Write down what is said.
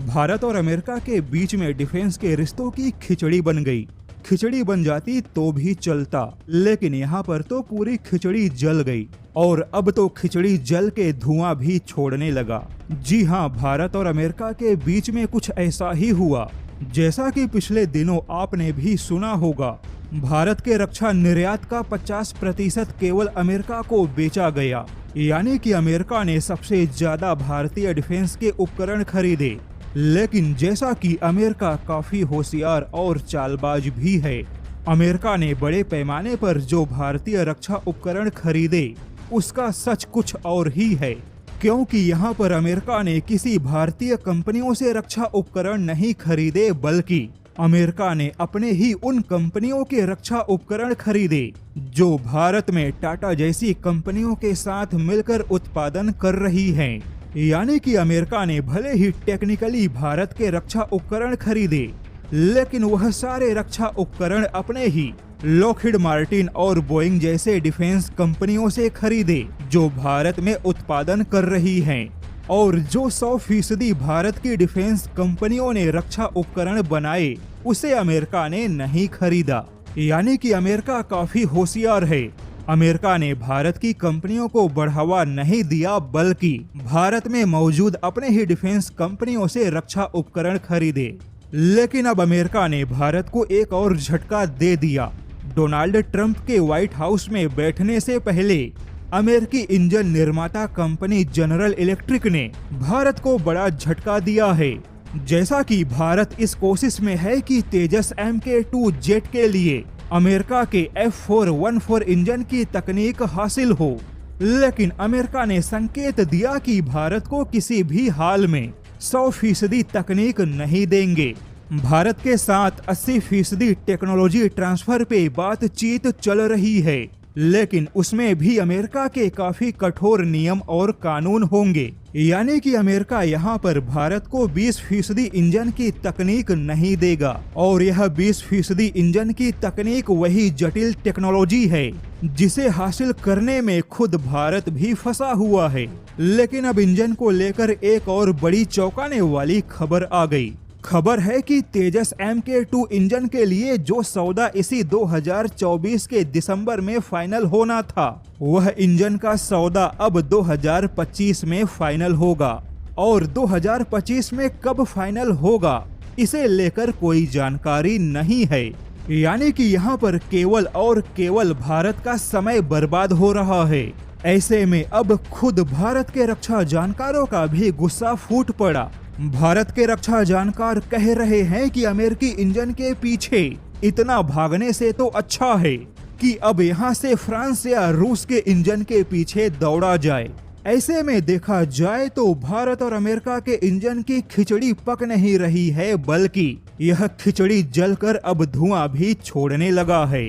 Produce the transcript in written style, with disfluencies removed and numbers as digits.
भारत और अमेरिका के बीच में डिफेंस के रिश्तों की खिचड़ी बन गई। खिचड़ी बन जाती तो भी चलता, लेकिन यहाँ पर तो पूरी खिचड़ी जल गई और अब तो खिचड़ी जल के धुआं भी छोड़ने लगा। जी हाँ, भारत और अमेरिका के बीच में कुछ ऐसा ही हुआ जैसा कि पिछले दिनों आपने भी सुना होगा। भारत के रक्षा निर्यात का 50% केवल अमेरिका को बेचा गया, यानी कि अमेरिका ने सबसे ज्यादा भारतीय डिफेंस के उपकरण खरीदे। लेकिन जैसा कि अमेरिका काफी होशियार और चालबाज भी है, अमेरिका ने बड़े पैमाने पर जो भारतीय रक्षा उपकरण खरीदे उसका सच कुछ और ही है। क्योंकि यहाँ पर अमेरिका ने किसी भारतीय कंपनियों से रक्षा उपकरण नहीं खरीदे, बल्कि अमेरिका ने अपने ही उन कंपनियों के रक्षा उपकरण खरीदे जो भारत में टाटा जैसी कंपनियों के साथ मिलकर उत्पादन कर रही हैं। यानी कि अमेरिका ने भले ही टेक्निकली भारत के रक्षा उपकरण खरीदे, लेकिन वह सारे रक्षा उपकरण अपने ही लॉकहीड मार्टिन और बोइंग जैसे डिफेंस कंपनियों से खरीदे जो भारत में उत्पादन कर रही हैं। और जो 100% भारत की डिफेंस कंपनियों ने रक्षा उपकरण बनाए उसे अमेरिका ने नहीं खरीदा। यानी कि अमेरिका काफी होशियार है। अमेरिका ने भारत की कंपनियों को बढ़ावा नहीं दिया, बल्कि भारत में मौजूद अपने ही डिफेंस कंपनियों से रक्षा उपकरण खरीदे। लेकिन अब अमेरिका ने भारत को एक और झटका दे दिया। डोनाल्ड ट्रंप के व्हाइट हाउस में बैठने से पहले अमेरिकी इंजन निर्माता कंपनी जनरल इलेक्ट्रिक ने भारत को बड़ा झटका दिया है। जैसा कि भारत इस कोशिश में है कि तेजस MK2 जेट के लिए अमेरिका के F414 इंजन की तकनीक हासिल हो, लेकिन अमेरिका ने संकेत दिया कि भारत को किसी भी हाल में 100% तकनीक नहीं देंगे। भारत के साथ 80% टेक्नोलॉजी ट्रांसफर पे बातचीत चल रही है, लेकिन उसमें भी अमेरिका के काफी कठोर नियम और कानून होंगे। यानी कि अमेरिका यहाँ पर भारत को 20% इंजन की तकनीक नहीं देगा, और यह 20% इंजन की तकनीक वही जटिल टेक्नोलॉजी है जिसे हासिल करने में खुद भारत भी फंसा हुआ है। लेकिन अब इंजन को लेकर एक और बड़ी चौंकाने वाली खबर आ गई। खबर है कि तेजस MK2 इंजन के लिए जो सौदा इसी 2024 के दिसंबर में फाइनल होना था, वह इंजन का सौदा अब 2025 में फाइनल होगा। और 2025 में कब फाइनल होगा इसे लेकर कोई जानकारी नहीं है। यानी कि यहाँ पर केवल और केवल भारत का समय बर्बाद हो रहा है। ऐसे में अब खुद भारत के रक्षा जानकारों का भी गुस्सा फूट पड़ा। भारत के रक्षा जानकार कह रहे हैं कि अमेरिकी इंजन के पीछे इतना भागने से तो अच्छा है कि अब यहाँ से फ्रांस या रूस के इंजन के पीछे दौड़ा जाए। ऐसे में देखा जाए तो भारत और अमेरिका के इंजन की खिचड़ी पक नहीं रही है, बल्कि यह खिचड़ी जलकर अब धुआं भी छोड़ने लगा है।